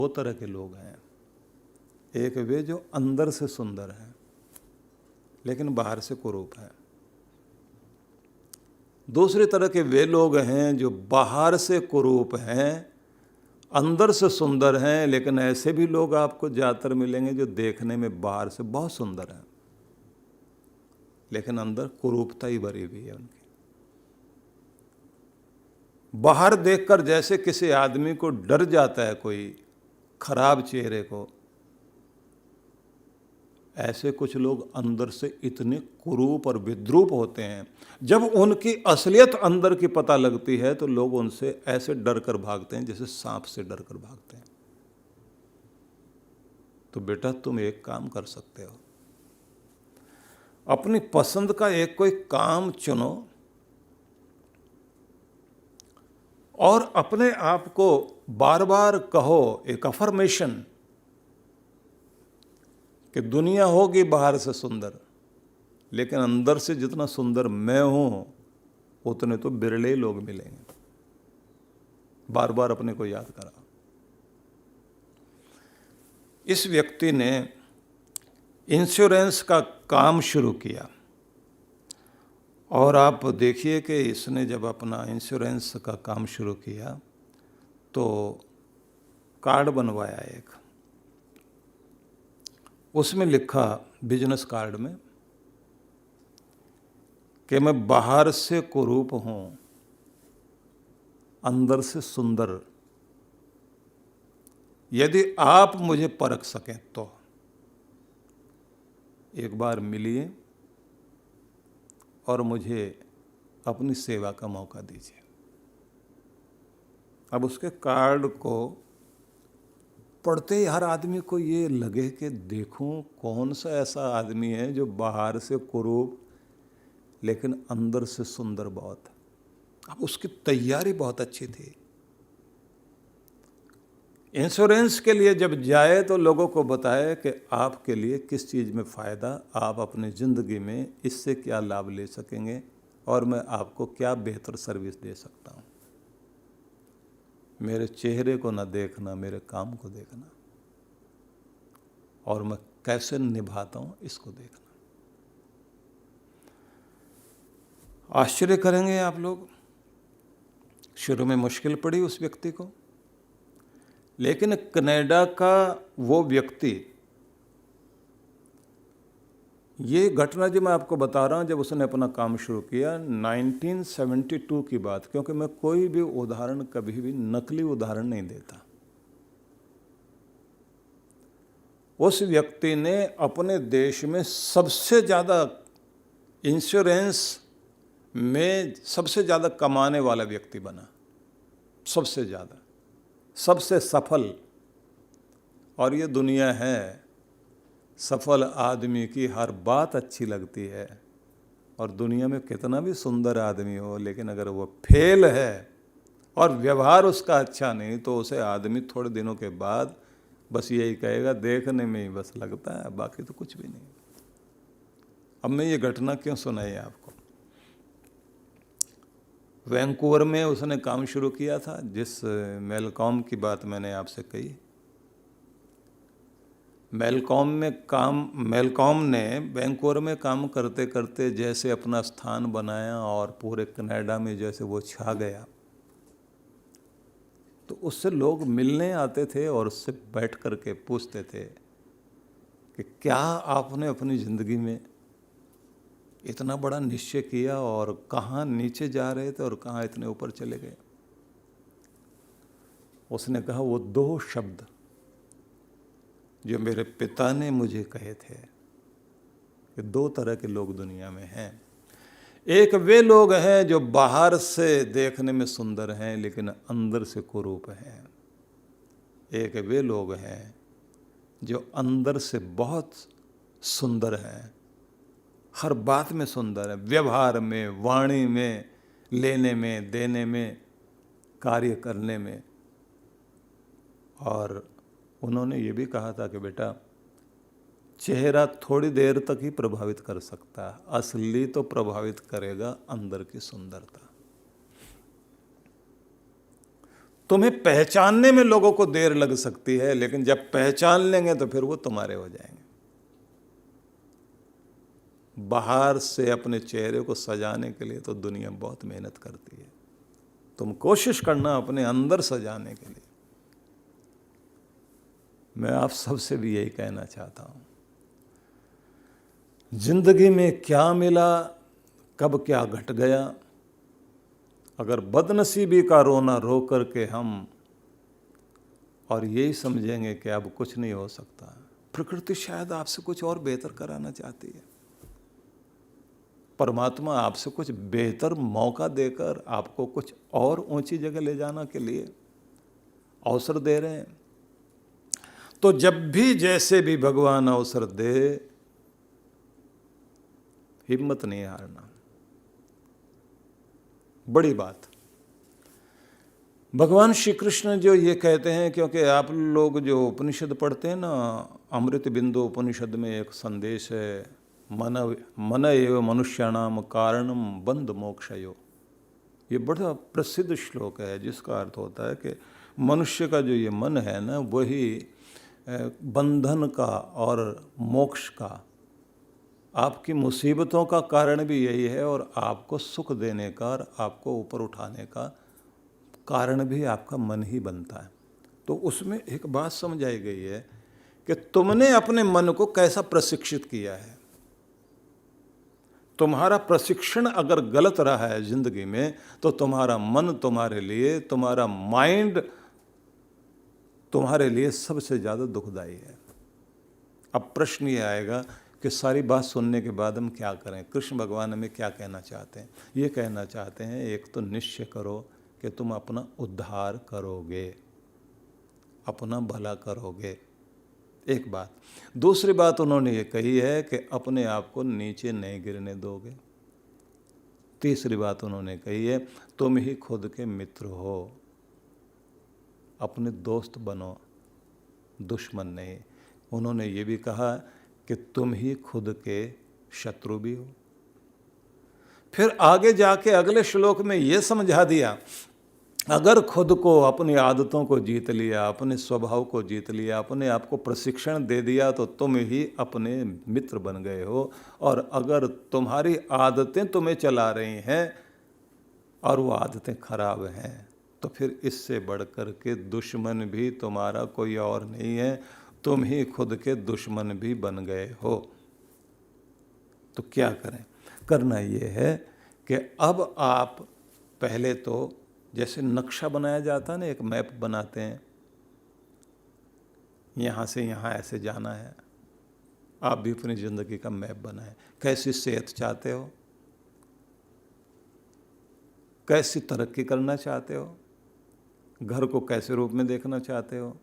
दो तरह के लोग हैं। एक वे जो अंदर से सुंदर हैं लेकिन बाहर से कुरूप हैं। दूसरी तरह के वे लोग हैं जो बाहर से कुरूप हैं, अंदर से सुंदर हैं। लेकिन ऐसे भी लोग आपको ज़्यादातर मिलेंगे जो देखने में बाहर से बहुत सुंदर हैं लेकिन अंदर कुरूपता ही भरी हुई है उनकी। बाहर देखकर जैसे किसी आदमी को डर जाता है कोई खराब चेहरे को, ऐसे कुछ लोग अंदर से इतने कुरूप और विद्रूप होते हैं, जब उनकी असलियत अंदर की पता लगती है तो लोग उनसे ऐसे डर कर भागते हैं जैसे सांप से डर कर भागते हैं। तो बेटा तुम एक काम कर सकते हो, अपनी पसंद का एक कोई काम चुनो और अपने आप को बार बार कहो, एक अफर्मेशन, कि दुनिया होगी बाहर से सुंदर लेकिन अंदर से जितना सुंदर मैं हूं उतने तो बिरले लोग मिलेंगे। बार बार अपने को याद करा। इस व्यक्ति ने इंश्योरेंस का काम शुरू किया और आप देखिए कि इसने जब अपना इंश्योरेंस का काम शुरू किया तो कार्ड बनवाया एक, उसमें लिखा बिजनेस कार्ड में कि मैं बाहर से कुरूप हूं, अंदर से सुंदर। यदि आप मुझे परख सकें तो एक बार मिलिए और मुझे अपनी सेवा का मौका दीजिए। अब उसके कार्ड को पढ़ते ही हर आदमी को ये लगे कि देखूं कौन सा ऐसा आदमी है जो बाहर से कुरूप लेकिन अंदर से सुंदर बहुत। अब उसकी तैयारी बहुत अच्छी थी। इंश्योरेंस के लिए जब जाए तो लोगों को बताए कि आपके लिए किस चीज़ में फ़ायदा, आप अपनी ज़िंदगी में इससे क्या लाभ ले सकेंगे और मैं आपको क्या बेहतर सर्विस दे सकता हूँ। मेरे चेहरे को ना देखना, मेरे काम को देखना और मैं कैसे निभाता हूँ इसको देखना। आश्चर्य करेंगे आप लोग, शुरू में मुश्किल पड़ी उस व्यक्ति को, लेकिन कनाडा का वो व्यक्ति, ये घटना जो मैं आपको बता रहा हूँ जब उसने अपना काम शुरू किया 1972 की बात, क्योंकि मैं कोई भी उदाहरण कभी भी नकली उदाहरण नहीं देता। उस व्यक्ति ने अपने देश में सबसे ज़्यादा इंश्योरेंस में सबसे ज़्यादा कमाने वाला व्यक्ति बना, सबसे ज़्यादा, सबसे सफल। और ये दुनिया है, सफल आदमी की हर बात अच्छी लगती है और दुनिया में कितना भी सुंदर आदमी हो लेकिन अगर वो फेल है और व्यवहार उसका अच्छा नहीं तो उसे आदमी थोड़े दिनों के बाद बस यही कहेगा देखने में ही बस लगता है, बाकी तो कुछ भी नहीं। अब मैं ये घटना क्यों सुनाई आपको। वैंकूवर में उसने काम शुरू किया था, जिस मेलकॉम की बात मैंने आपसे कही। मेलकॉम ने वैंकूवर में काम करते करते जैसे अपना स्थान बनाया और पूरे कनाडा में जैसे वो छा गया, तो उससे लोग मिलने आते थे और उससे बैठ करके पूछते थे कि क्या आपने अपनी ज़िंदगी में इतना बड़ा निश्चय किया और कहाँ नीचे जा रहे थे और कहाँ इतने ऊपर चले गए। उसने कहा वो दो शब्द जो मेरे पिता ने मुझे कहे थे कि दो तरह के लोग दुनिया में हैं। एक वे लोग हैं जो बाहर से देखने में सुंदर हैं लेकिन अंदर से कुरूप हैं। एक वे लोग हैं जो अंदर से बहुत सुंदर हैं, हर बात में सुंदर है, व्यवहार में, वाणी में, लेने में, देने में, कार्य करने में। और उन्होंने ये भी कहा था कि बेटा चेहरा थोड़ी देर तक ही प्रभावित कर सकता है, असली तो प्रभावित करेगा अंदर की सुंदरता। तुम्हें पहचानने में लोगों को देर लग सकती है, लेकिन जब पहचान लेंगे तो फिर वो तुम्हारे हो जाएंगे। बाहर से अपने चेहरे को सजाने के लिए तो दुनिया बहुत मेहनत करती है, तुम कोशिश करना अपने अंदर सजाने के लिए। मैं आप सबसे भी यही कहना चाहता हूं, जिंदगी में क्या मिला, कब क्या घट गया, अगर बदनसीबी का रोना रो करके हम और यही समझेंगे कि अब कुछ नहीं हो सकता, प्रकृति शायद आपसे कुछ और बेहतर कराना चाहती है। परमात्मा आपसे कुछ बेहतर मौका देकर आपको कुछ और ऊंची जगह ले जाने के लिए अवसर दे रहे हैं। तो जब भी जैसे भी भगवान अवसर दे, हिम्मत नहीं हारना। बड़ी बात भगवान श्री कृष्ण जो ये कहते हैं, क्योंकि आप लोग जो उपनिषद पढ़ते हैं ना, अमृत बिंदु उपनिषद में एक संदेश है, मन एव मनुष्याणाम कारणम बंध मोक्षयो। ये बड़ा प्रसिद्ध श्लोक है, जिसका अर्थ होता है कि मनुष्य का जो ये मन है ना, वही बंधन का और मोक्ष का, आपकी मुसीबतों का कारण भी यही है, और आपको सुख देने का और आपको ऊपर उठाने का कारण भी आपका मन ही बनता है। तो उसमें एक बात समझाई गई है कि तुमने अपने मन को कैसा प्रशिक्षित किया है। तुम्हारा प्रशिक्षण अगर गलत रहा है जिंदगी में, तो तुम्हारा मन तुम्हारे लिए, तुम्हारा माइंड तुम्हारे लिए सबसे ज़्यादा दुखदाई है। अब प्रश्न ये आएगा कि सारी बात सुनने के बाद हम क्या करें। कृष्ण भगवान हमें क्या कहना चाहते हैं? ये कहना चाहते हैं, एक तो निश्चय करो कि तुम अपना उद्धार करोगे, अपना भला करोगे, एक बात। दूसरी बात उन्होंने ये कही है कि अपने आप को नीचे नहीं गिरने दोगे। तीसरी बात उन्होंने कही है, तुम ही खुद के मित्र हो, अपने दोस्त बनो, दुश्मन नहीं। उन्होंने ये भी कहा कि तुम ही खुद के शत्रु भी हो। फिर आगे जाके अगले श्लोक में ये समझा दिया, अगर खुद को, अपनी आदतों को जीत लिया, अपने स्वभाव को जीत लिया, अपने आप को प्रशिक्षण दे दिया, तो तुम ही अपने मित्र बन गए हो। और अगर तुम्हारी आदतें तुम्हें चला रही हैं और वो आदतें खराब हैं, तो फिर इससे बढ़कर के दुश्मन भी तुम्हारा कोई और नहीं है, तुम ही खुद के दुश्मन भी बन गए हो। तो क्या करें? करना ये है कि अब आप पहले तो जैसे नक्शा बनाया जाता है ना, एक मैप बनाते हैं, यहाँ से यहाँ ऐसे जाना है, आप भी अपनी ज़िंदगी का मैप बनाएं। कैसी सेहत चाहते हो, कैसी तरक्की करना चाहते हो, घर को कैसे रूप में देखना चाहते हो।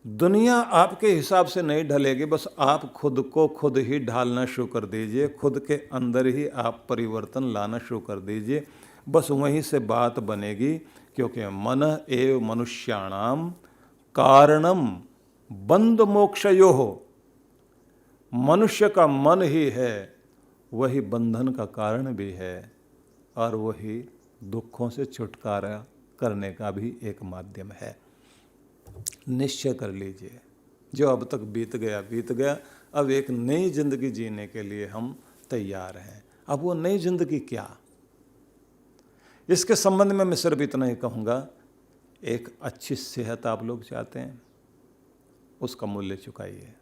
दुनिया आपके हिसाब से नहीं ढलेगी, बस आप खुद को खुद ही ढालना शुरू कर दीजिए, खुद के अंदर ही आप परिवर्तन लाना शुरू कर दीजिए, बस वहीं से बात बनेगी। क्योंकि मन एव मनुष्याणाम कारणम बंध मोक्षयो हो, मनुष्य का मन ही है, वही बंधन का कारण भी है, और वही दुखों से छुटकारा करने का भी एक माध्यम है। निश्चय कर लीजिए, जो अब तक बीत गया बीत गया, अब एक नई जिंदगी जीने के लिए हम तैयार हैं। अब वो नई जिंदगी क्या, इसके संबंध में मैं सिर्फ इतना ही कहूँगा, एक अच्छी सेहत आप लोग चाहते हैं, उसका मूल्य चुकाइए।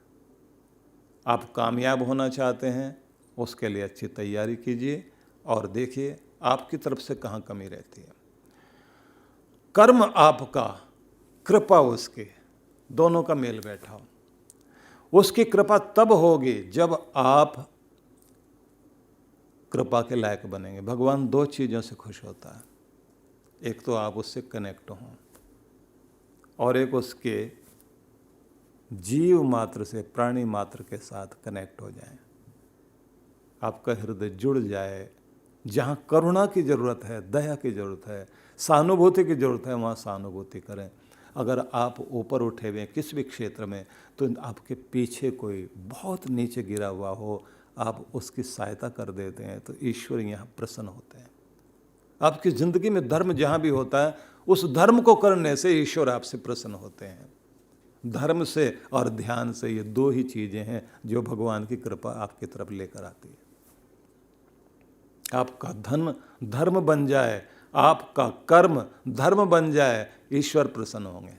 आप कामयाब होना चाहते हैं, उसके लिए अच्छी तैयारी कीजिए, और देखिए आपकी तरफ से कहाँ कमी रहती है। कर्म आपका, कृपा उसकी, दोनों का मेल बैठा हो। उसकी कृपा तब होगी जब आप कृपा के लायक बनेंगे। भगवान दो चीज़ों से खुश होता है, एक तो आप उससे कनेक्ट हों, और एक उसके जीव मात्र से, प्राणी मात्र के साथ कनेक्ट हो जाएं। आपका हृदय जुड़ जाए, जहाँ करुणा की ज़रूरत है, दया की ज़रूरत है, सहानुभूति की ज़रूरत है, वहाँ सहानुभूति करें। अगर आप ऊपर उठे हुए किसी भी क्षेत्र में, तो आपके पीछे कोई बहुत नीचे गिरा हुआ हो, आप उसकी सहायता कर देते हैं, तो ईश्वर यहाँ प्रसन्न होते हैं। आपकी ज़िंदगी में धर्म जहाँ भी होता है, उस धर्म को करने से ईश्वर आपसे प्रसन्न होते हैं। धर्म से और ध्यान से, ये दो ही चीज़ें हैं जो भगवान की कृपा आपकी तरफ लेकर आती है। आपका धन धर्म बन जाए, आपका कर्म धर्म बन जाए, ईश्वर प्रसन्न होंगे।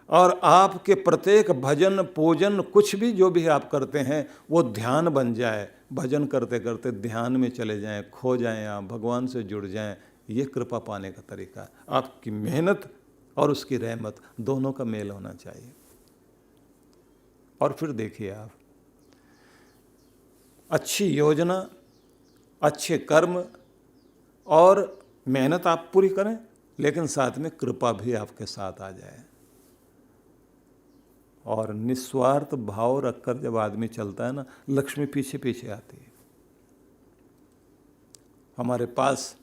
और आपके प्रत्येक भजन पूजन कुछ भी जो भी आप करते हैं वो ध्यान बन जाए, भजन करते करते ध्यान में चले जाएं, खो जाएं, आप भगवान से जुड़ जाएं। ये कृपा पाने का तरीका है। आपकी मेहनत और उसकी रहमत दोनों का मेल होना चाहिए। और फिर देखिए, आप अच्छी योजना, अच्छे कर्म और मेहनत आप पूरी करें, लेकिन साथ में कृपा भी आपके साथ आ जाए। और निस्वार्थ भाव रखकर जब आदमी चलता है ना, लक्ष्मी पीछे पीछे आती है। हमारे पास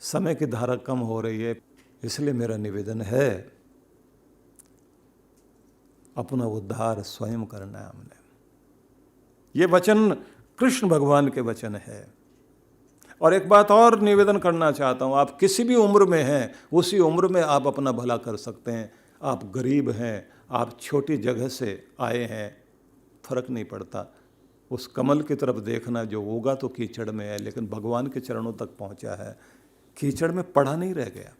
समय की धारा कम हो रही है, इसलिए मेरा निवेदन है, अपना उद्धार स्वयं करना है हमने। ये वचन कृष्ण भगवान के वचन है। और एक बात और निवेदन करना चाहता हूँ, आप किसी भी उम्र में हैं, उसी उम्र में आप अपना भला कर सकते हैं। आप गरीब हैं, आप छोटी जगह से आए हैं, फर्क नहीं पड़ता। उस कमल की तरफ देखना जो उगा तो कीचड़ में है, लेकिन भगवान के चरणों तक पहुंचा है, कीचड़ में पड़ा नहीं रह गया,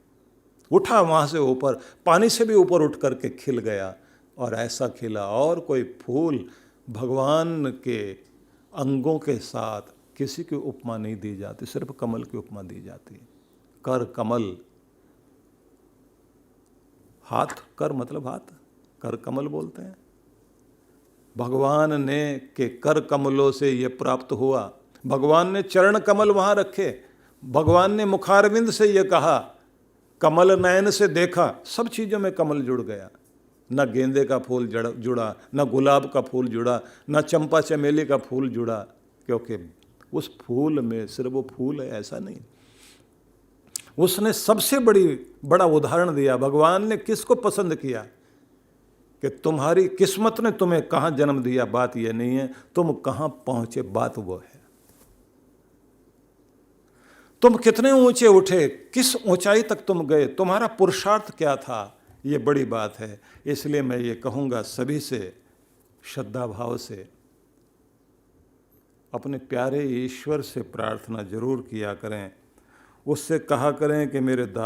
उठा वहाँ से ऊपर, पानी से भी ऊपर उठ करके खिल गया। और ऐसा खिला, और कोई फूल भगवान के अंगों के साथ किसी की उपमा नहीं दी जाती, सिर्फ कमल की उपमा दी जाती है। कर कमल, हाथ, कर मतलब हाथ, कर कमल बोलते हैं। भगवान ने के कर कमलों से ये प्राप्त हुआ। भगवान ने चरण कमल वहाँ रखे, भगवान ने मुखारविंद से ये कहा, कमल नयन से देखा। सब चीज़ों में कमल जुड़ गया। न गेंदे का फूल जुड़ा, न गुलाब का फूल जुड़ा, न चंपा चमेली का फूल जुड़ा, क्योंकि उस फूल में सिर्फ वो फूल है ऐसा नहीं। उसने सबसे बड़ा उदाहरण दिया। भगवान ने किसको पसंद किया कि तुम्हारी किस्मत ने तुम्हें कहाँ जन्म दिया, बात यह नहीं है, तुम कहाँ पहुंचे, बात वो है। तुम कितने ऊंचे उठे, किस ऊंचाई तक तुम गए, तुम्हारा पुरुषार्थ क्या था, ये बड़ी बात है। इसलिए मैं ये कहूँगा सभी से, श्रद्धा भाव से अपने प्यारे ईश्वर से प्रार्थना जरूर किया करें। उससे कहा करें कि मेरे दादा